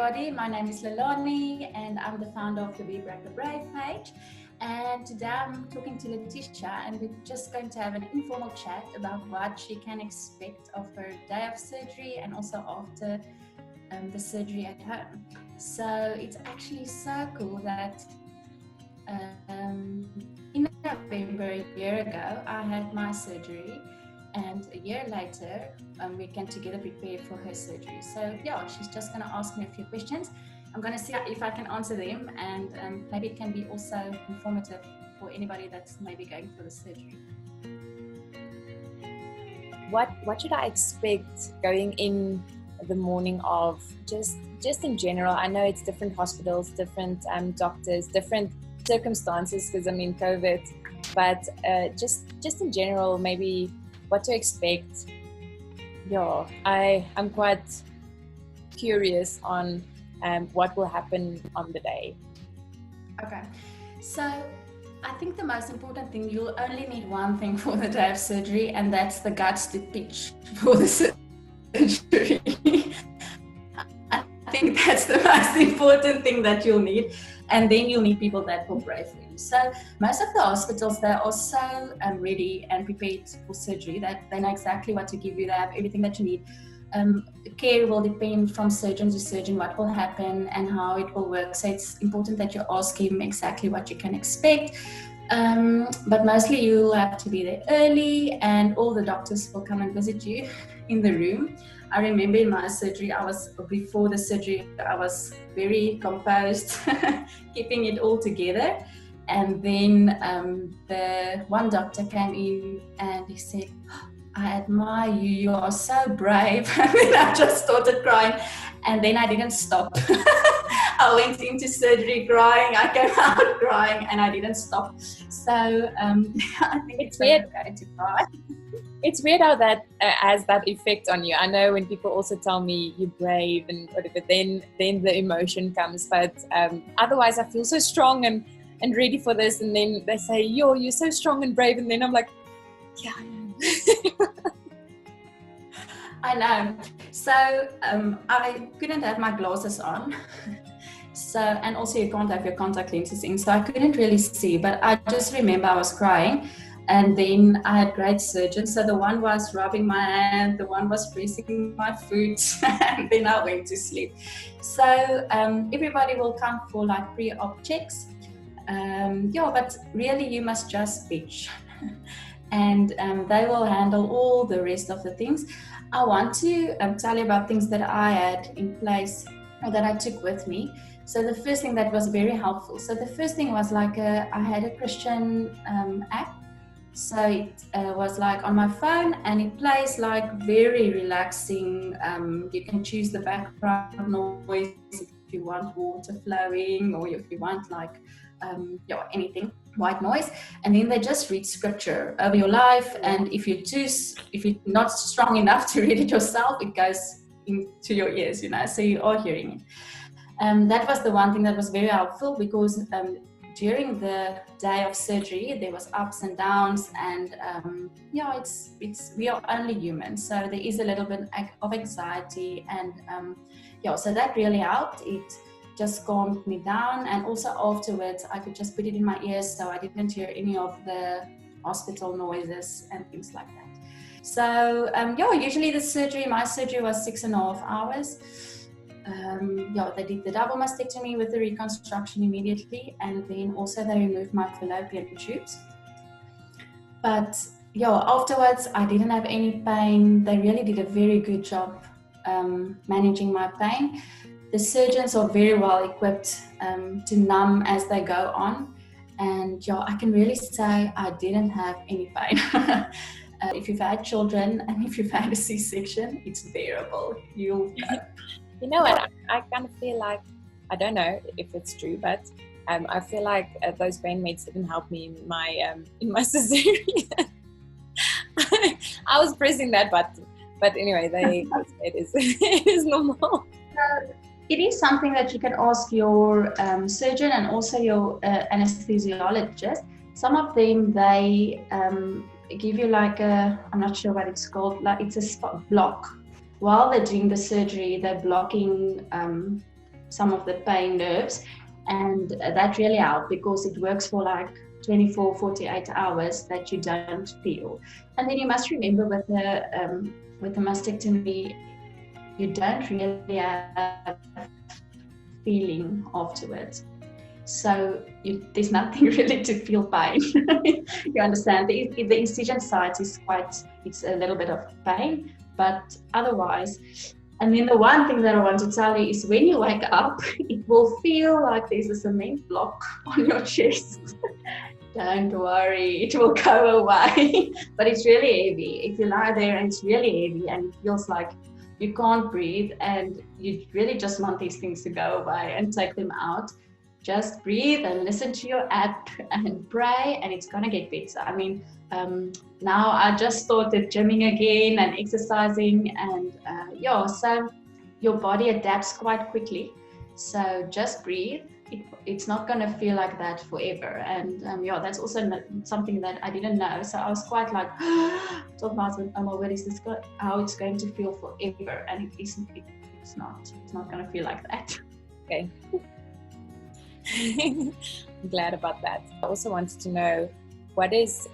everybody. My name is Lelanie and I'm the founder of the BRCA Brave page. And today I'm talking to Laetitia and we're just going to have an informal chat about what she can expect of her day of surgery and also after the surgery at home. So it's actually so cool that in November a year ago I had my surgery, and a year later we can together prepare for her surgery. So yeah, she's just going to ask me a few questions. I'm going to see if I can answer them, and maybe it can be also informative for anybody that's maybe going for the surgery. What should I expect going in the morning of, just in general? I know it's different hospitals, different doctors, different circumstances because I'm in COVID, but just in general, maybe what to expect. Yeah, I'm quite curious on what will happen on the day. Okay, so I think the most important thing, you'll only need one thing for the day of surgery, and that's the guts to pitch for the surgery. I think that's the most important thing that you'll need, and then you'll need people that will brave for you. So most of the hospitals, they are so ready and prepared for surgery that they know exactly what to give you. They have everything that you need. Care will depend from surgeon to surgeon what will happen and how it will work. So it's important that you ask him exactly what you can expect. But mostly you'll have to be there early, and all the doctors will come and visit you in the room. I remember in my surgery, before the surgery, I was very composed, keeping it all together. And then the one doctor came in and he said, "I admire you, you are so brave." And then I just started crying, and then I didn't stop. I went into surgery crying, I came out crying, and I didn't stop. So I think it's weird to cry. It's weird how that has that effect on you. I know when people also tell me you're brave and whatever, then the emotion comes. But otherwise I feel so strong and ready for this. And then they say, you're so strong and brave. And then I'm like, yeah, I am. I know. So I couldn't have my glasses on. So, and also you can't have your contact lenses in. So I couldn't really see, but I just remember I was crying. And then I had great surgeons. So the one was rubbing my hand, the one was pressing my foot, and then I went to sleep. So everybody will come for like pre-op checks. But really you must just pitch. And they will handle all the rest of the things. I want to tell you about things that I had in place or that I took with me. So the first thing that was very helpful. So the first thing was like I had a Christian app. So it was like on my phone, and it plays like very relaxing. You can choose the background noise if you want water flowing, or if you want like anything, white noise. And then they just read scripture over your life. And if you're not strong enough to read it yourself, it goes into your ears, so you are hearing it. That was the one thing that was very helpful, because during the day of surgery there was ups and downs, and we are only human, so there is a little bit of anxiety, and so that really helped. It just calmed me down, and also afterwards I could just put it in my ears, so I didn't hear any of the hospital noises and things like that. So usually my surgery was 6.5 hours. They did the double mastectomy with the reconstruction immediately, and then also they removed my fallopian tubes. But afterwards I didn't have any pain. They really did a very good job managing my pain. The surgeons are very well equipped to numb as they go on, and I can really say I didn't have any pain. If you've had children and if you've had a C-section, it's bearable. You'll go. You know what, I kind of feel like, I don't know if it's true, but I feel like those pain meds didn't help me in my cesarean. I was pressing that button, but anyway, it is normal. It is something that you can ask your surgeon and also your anesthesiologist. Some of them, they give you like I'm not sure what it's called, like it's a block. While they're doing the surgery, they're blocking some of the pain nerves, and that really helped because it works for like 24, 48 hours that you don't feel. And then you must remember with the mastectomy, you don't really have feeling afterwards. So there's nothing really to feel pain. You understand? The incision site it's a little bit of pain, but otherwise. And then the one thing that I want to tell you is when you wake up, it will feel like there's a cement block on your chest. Don't worry, it will go away. But it's really heavy. If you lie there and it's really heavy and it feels like you can't breathe and you really just want these things to go away and take them out, just breathe and listen to your app and pray, and it's gonna get better. I mean, now I just started gymming again and exercising, and so your body adapts quite quickly. So just breathe. It's not gonna feel like that forever, and that's also something that I didn't know. So I was quite like, talk about what is this? How it's going to feel forever, and it's not. It's not gonna feel like that. Okay. I'm glad about that. I also wanted to know what is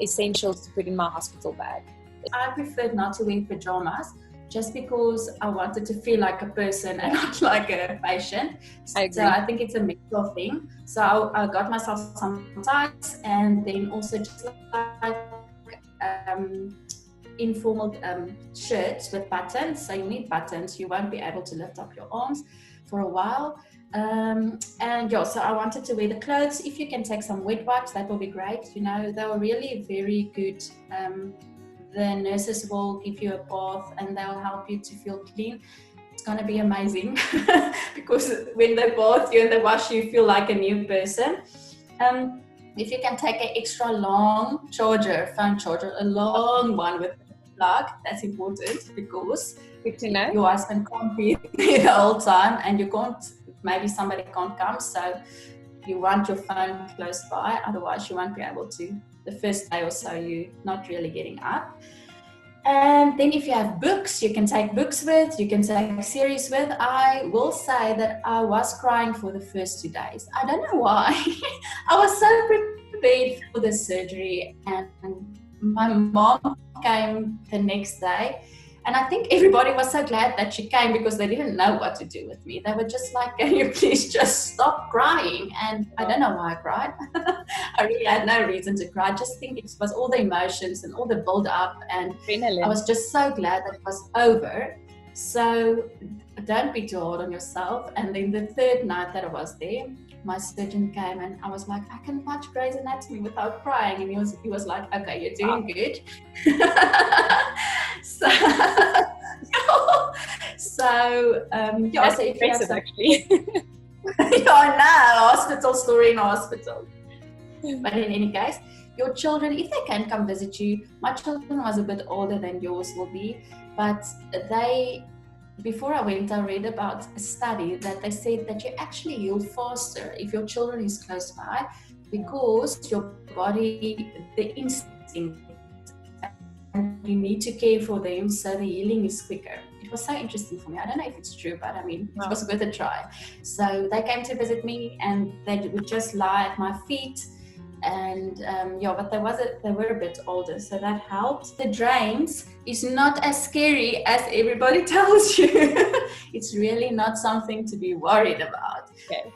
essentials to put in my hospital bag. I preferred not to wear pajamas just because I wanted to feel like a person and not like a patient. So I think it's a mental thing. So I got myself some tights, and then also just like informal shirts with buttons. So you need buttons. You won't be able to lift up your arms for a while. So I wanted to wear the clothes. If you can take some wet wipes, that will be great. You know, they were really very good. The nurses will give you a bath and they'll help you to feel clean. It's going to be amazing because when they bath you and they wash you, you feel like a new person. If you can take an extra long phone charger, a long one with a plug, that's important because your husband can't be there the whole time, and maybe somebody can't come, so you want your phone close by, otherwise you won't be able to. The first day or so you're not really getting up. And then if you have books, you can take books with, you can take series with. I will say that I was crying for the first 2 days. I don't know why. I was so prepared for the surgery, and my mom came the next day. And I think everybody was so glad that she came because they didn't know what to do with me. They were just like, can you please just stop crying? And I don't know why I cried. I really had no reason to cry. I just think it was all the emotions and all the build up. And I was just so glad that it was over. So don't be too hard on yourself. And then the third night that I was there, my surgeon came and I was like, I can watch Grey's Anatomy without crying. And he was like, okay, you're doing good. So That's impressive, actually. I know, hospital story in a hospital. But in any case, your children, if they can come visit you, my children was a bit older than yours will be, but before I went, I read about a study that they said that you actually heal faster if your children is close by, because your body, the instinct, and you need to care for them, so the healing is quicker. It was so interesting for me. I don't know if it's true, but I mean, it was worth a try. So they came to visit me and they would just lie at my feet. And but they were a bit older, so that helped. The drains is not as scary as everybody tells you. It's really not something to be worried about. Okay.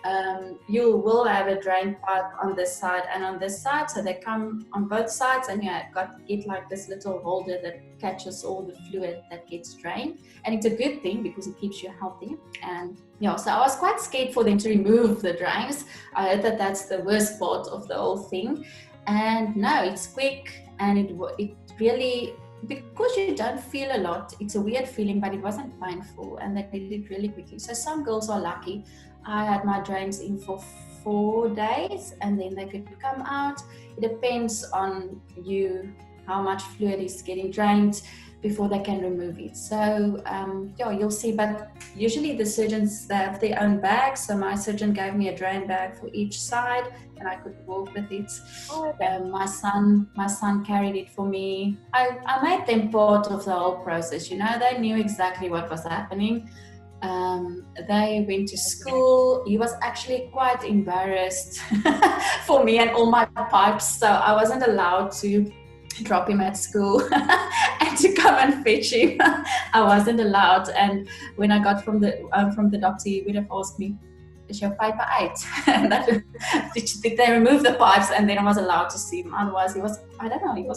You will have a drain pipe on this side and on this side, so they come on both sides, and you got to get like this little holder that catches all the fluid that gets drained. And it's a good thing because it keeps you healthy. And so I was quite scared for them to remove the drains. I heard that that's the worst part of the whole thing. And no, it's quick, and it really, because you don't feel a lot, it's a weird feeling, but it wasn't painful, and they did it really quickly. So some girls are lucky. I had my drains in for 4 days, and then they could come out. It depends on you, how much fluid is getting drained before they can remove it. So you'll see, but usually the surgeons, they have their own bags. So my surgeon gave me a drain bag for each side, and I could walk with it. My son carried it for me. I made them part of the whole process. They knew exactly what was happening. They went to school. He was actually quite embarrassed for me and all my pipes, so I wasn't allowed to drop him at school and to come and fetch him. I wasn't allowed, and when I got from the doctor, he would have asked me, "Is your pipe out?" Did they remove the pipes? And then I was allowed to see him. Otherwise, he was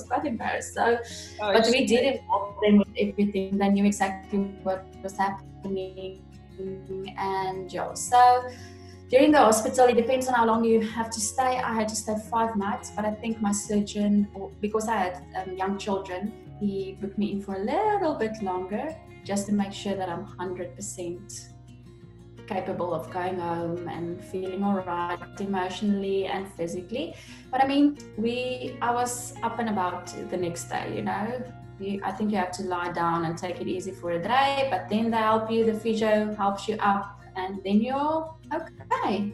quite embarrassed. So, but we did involve them with everything. They knew exactly what was happening, and yeah. So during the hospital, it depends on how long you have to stay. I had to stay 5 nights, but I think my surgeon, because I had young children, he booked me in for a little bit longer just to make sure that I'm 100% capable of going home and feeling all right emotionally and physically. But I mean, I was up and about the next day, you know. I think you have to lie down and take it easy for a day, but then they help you, the physio helps you up, and then you're okay.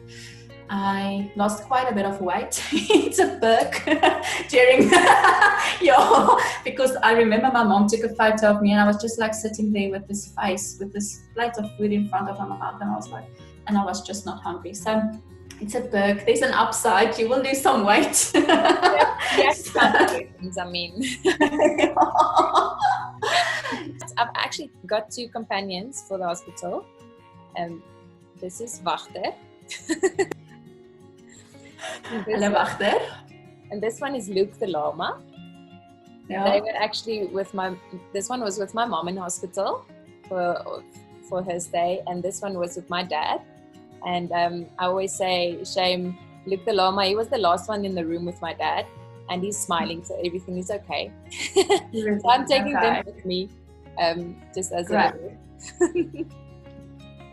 I lost quite a bit of weight. It's a perk during because I remember my mom took a photo of me and I was just like sitting there with this face, with this plate of food in front of my mouth, and I was just not hungry. So it's a perk. There's an upside. You will lose some weight. Yes, I mean. I've actually got 2 companions for the hospital. This is Wachter. Hello, Wachter. And this one is Luke the llama. Yeah. They were actually this one was with my mom in hospital for her stay, and this one was with my dad. And I always say, shame, Luke the llama, he was the last one in the room with my dad, and he's smiling, so everything is okay. So I'm taking them with me, just as a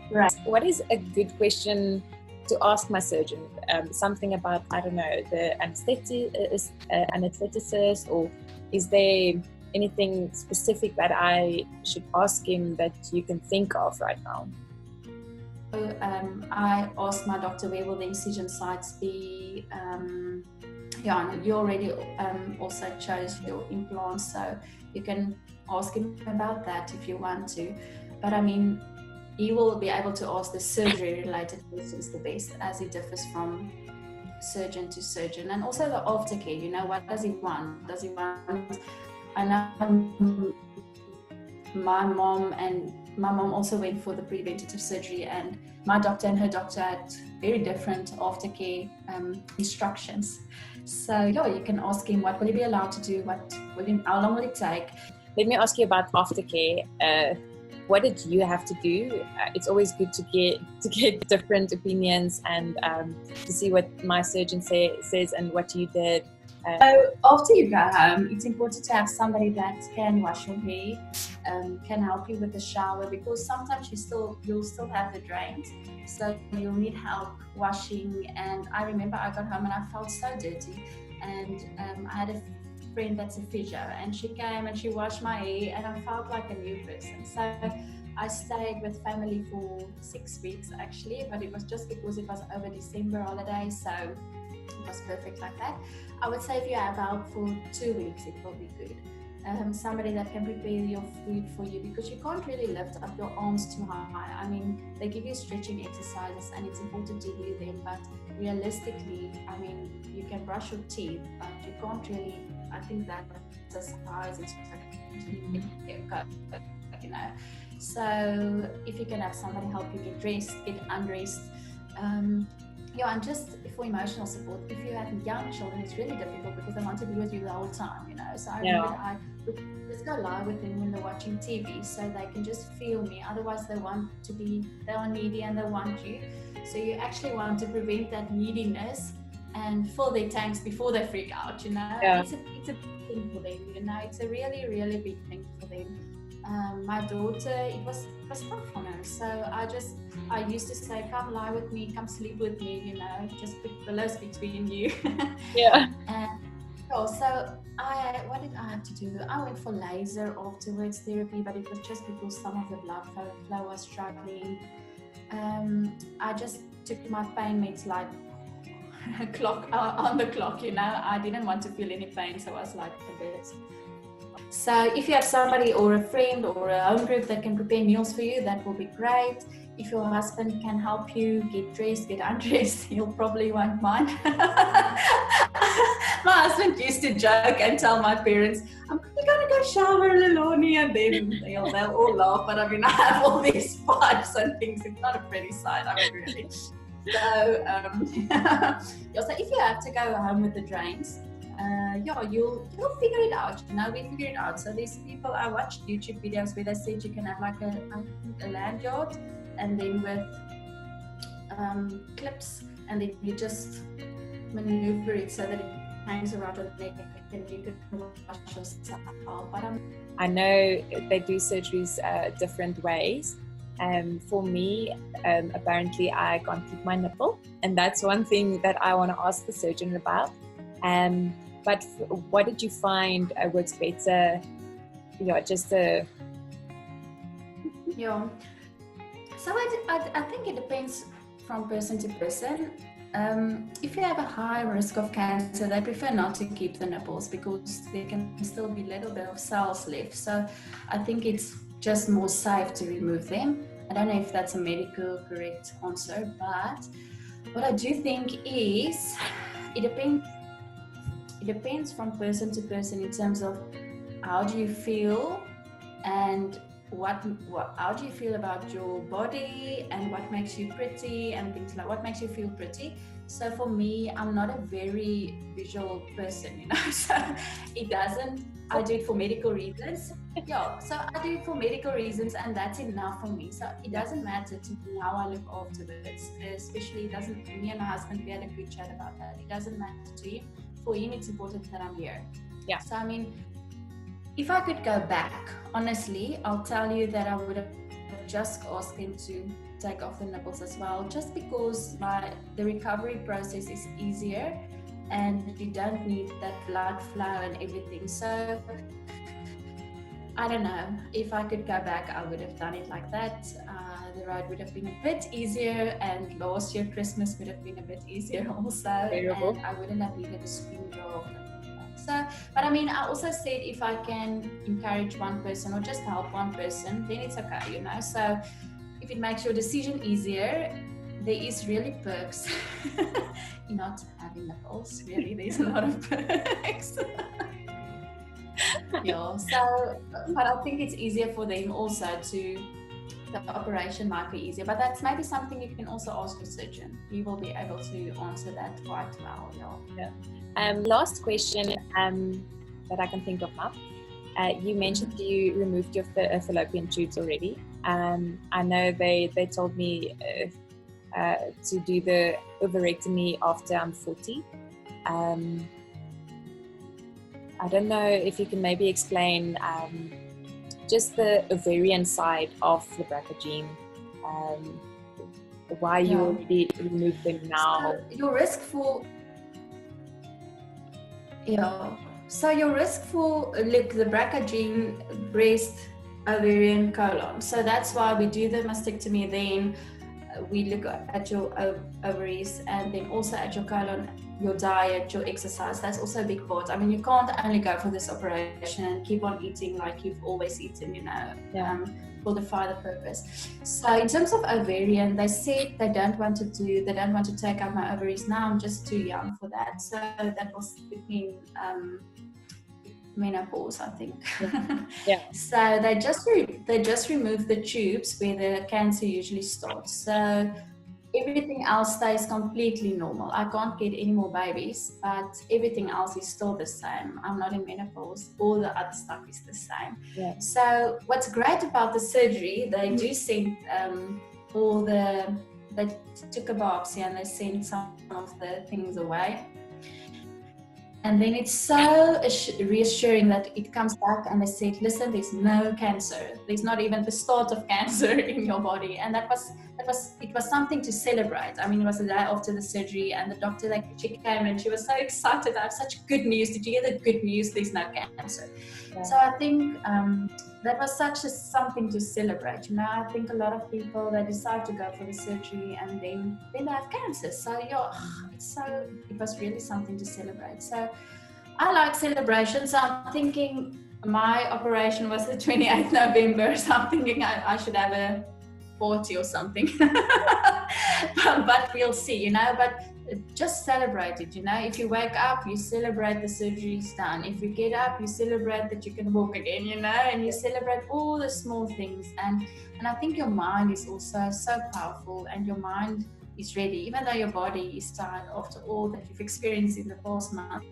Right. What is a good question to ask my surgeon? Something about, I don't know, the anesthetist, or is there anything specific that I should ask him that you can think of right now? I asked my doctor, where will the incision sites be? You already also chose your implants, so you can ask him about that if you want to. But I mean, he will be able to ask the surgery-related questions the best, as it differs from surgeon to surgeon. And also the aftercare, you know, what does he want? Does he want... I know my mom also went for the preventative surgery, and my doctor and her doctor had very different aftercare instructions. So yeah, you can ask him, what will he be allowed to do? How long will it take? Let me ask you about aftercare. What did you have to do? It's always good to get different opinions and to see what my surgeon says and what you did. So after you go home, it's important to have somebody that can wash your hair, can help you with the shower, because sometimes you'll still have the drains, so you'll need help washing. And I remember I got home and I felt so dirty, and I had a friend that's a physio, and she came and she washed my hair, and I felt like a new person. So I stayed with family for 6 weeks actually, but it was just because it was over December holiday, so it was perfect like that. I would say if you have help for 2 weeks, it will be good. Somebody that can prepare your food for you, because you can't really lift up your arms too high. I mean, they give you stretching exercises and it's important to do them, but realistically, I mean, you can brush your teeth, but you can't really, I think that's as high as it's you know. So if you can have somebody help you get dressed, get undressed, and just for emotional support. If you have young children, it's really difficult because they want to be with you the whole time, you know. So I remember I would just go lie with them when they're watching TV, so they can just feel me. Otherwise, they are needy and they want you. So you actually want to prevent that neediness and fill their tanks before they freak out, you know. It's a big thing for them, you know. It's a really, really big thing for them. My daughter, it was tough on her. So I used to say, come lie with me, come sleep with me, you know, just put pillows between you. Yeah. And so what did I have to do? I went for laser afterwards therapy, but it was just because some of the blood flow was struggling. I just took my pain meds like on the clock, you know. I didn't want to feel any pain, so I was like a bit So if you have somebody or a friend or a home group that can prepare meals for you, that will be great. If your husband can help you get dressed, get undressed, he'll probably won't mind. My husband used to joke and tell my parents, I'm going to go shower, Lelanie, and then they'll all laugh. But I mean, I have all these pipes and things. It's not a pretty sight, I mean, really. So, so if you have to go home with the drains, you'll figure it out. We figure it out. So these people, I watched YouTube videos where they said you can have like a lanyard, and then with clips, and then you just maneuver it so that it hangs around your neck and you can wash yourself. But I know they do surgeries different ways. For me, apparently I can't keep my nipple, and that's one thing that I want to ask the surgeon about. But what did you find works better? Just a... Yeah. So I think it depends from person to person. If you have a high risk of cancer, they prefer not to keep the nipples because there can still be a little bit of cells left. So I think it's just more safe to remove them. I don't know if that's a medical correct answer, but what I do think is it depends from person to person in terms of how do you feel and how do you feel about your body and what makes you pretty and things like what makes you feel pretty. So for me, I'm not a very visual person, so I do it for medical reasons. So I do it for medical reasons, and that's enough for me. So it doesn't matter to me how I look afterwards, especially me and my husband, we had a good chat about that. It doesn't matter to him. For him, it's important that I'm here. Yeah. So I mean, if I could go back, honestly, I'll tell you that I would have just asked him to take off the nipples as well, just because the recovery process is easier and you don't need that blood flow and everything. So I don't know, if I could go back, I would have done it like that. The road would have been a bit easier, and last year Christmas would have been a bit easier also. Terrible. And I wouldn't have needed a screen draw of them. So, but I mean, I also said if I can encourage one person or just help one person, then it's okay, So if it makes your decision easier, there is really perks in not having nipples. Really, there's a lot of perks. So, but I think it's easier for them also the operation might be easier, but that's maybe something you can also ask your surgeon. He will be able to answer that quite well. Last question that I can think of now. You mentioned you removed your fallopian tubes already. I know they told me to do the ovarectomy after I'm 40. I don't know if you can maybe explain just the ovarian side of the BRCA gene, why you already removed them now. So your risk for the BRCA gene, breast, ovarian, colon. So that's why we do the mastectomy. Then we look at your ovaries, and then also at your colon, your diet, your exercise. That's also a big part. I mean, you can't only go for this operation and keep on eating like you've always eaten, will defy the purpose. So in terms of ovarian, they said they don't want to take out my ovaries now. I'm just too young for that. So that was between menopause, I think. Yeah. So they just removed the tubes where the cancer usually starts. So everything else stays completely normal. I can't get any more babies, but everything else is still the same. I'm not in menopause. All the other stuff is the same. Yeah. So what's great about the surgery, they do send they took a biopsy and they sent some of the things away. And then it's so reassuring that it comes back and they said, listen, there's no cancer. There's not even the start of cancer in your body. And it was something to celebrate. I mean, it was the day after the surgery, and the doctor, she came and she was so excited. I have such good news. Did you hear the good news? There's no cancer. Yeah. So I think that was something to celebrate. I think a lot of people, they decide to go for the surgery and then they have cancer. So it was really something to celebrate. So I like celebrations. So I'm thinking my operation was the 28th November, so I'm thinking I should have a party or something. But we'll see, but just celebrate it, if you wake up, you celebrate the surgery is done. If you get up, you celebrate that you can walk again, and you celebrate all the small things. And I think your mind is also so powerful, and your mind is ready, even though your body is tired after all that you've experienced in the past month.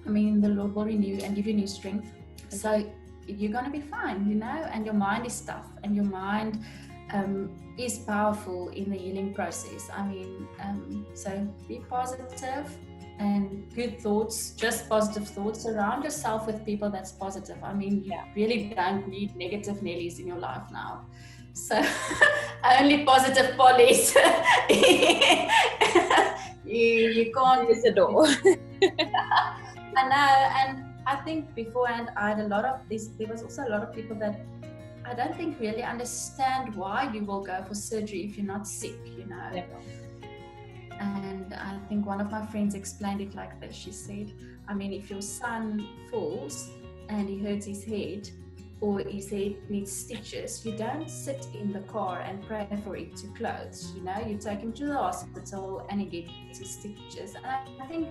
I mean, the Lord will renew and give you new strength. So you're going to be fine, and your mind is tough, and your mind is powerful in the healing process. I mean, so be positive and good thoughts, just positive thoughts. Surround yourself with people that's positive. I mean, you really don't need negative Nellies in your life now. So only positive Pollies. you can't use the door. I know, and I think beforehand I had a lot of this. There was also a lot of people that I don't think really understand why you will go for surgery if you're not sick, Yeah. And I think one of my friends explained it like this. She said, I mean, if your son falls and he hurts his head, or his head needs stitches, you don't sit in the car and pray for it to close. You take him to the hospital and he gets his stitches. And I think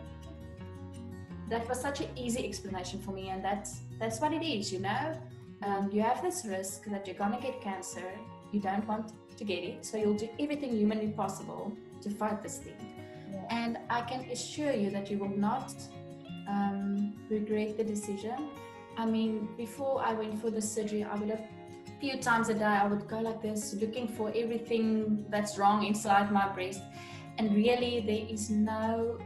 that was such an easy explanation for me, and that's what it is. You have this risk that you're gonna get cancer. You don't want to get it, so you'll do everything humanly possible to fight this thing. Yeah. And I can assure you that you will not regret the decision. I mean, before I went for the surgery, I would have a few times a day, I would go like this, looking for everything that's wrong inside my breast. And really, there is now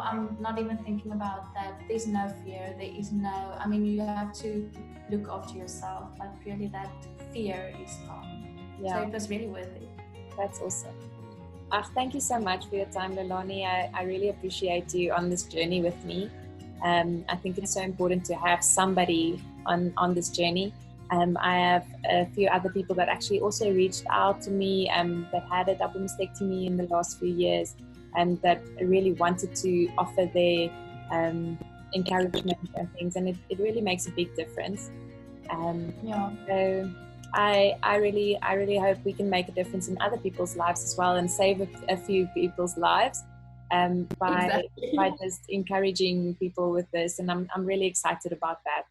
I'm not even thinking about that. There's no fear. There is no, I mean, you have to look after yourself, but really that fear is gone. Yeah. So it was really worth it. That's awesome. Thank you so much for your time, Lelanie. I really appreciate you on this journey with me. I think it's so important to have somebody on this journey. I have a few other people that actually also reached out to me that had a double mastectomy in the last few years, and that really wanted to offer their encouragement and things, and it really makes a big difference. So I really hope we can make a difference in other people's lives as well, and save a few people's lives by just encouraging people with this, and I'm really excited about that.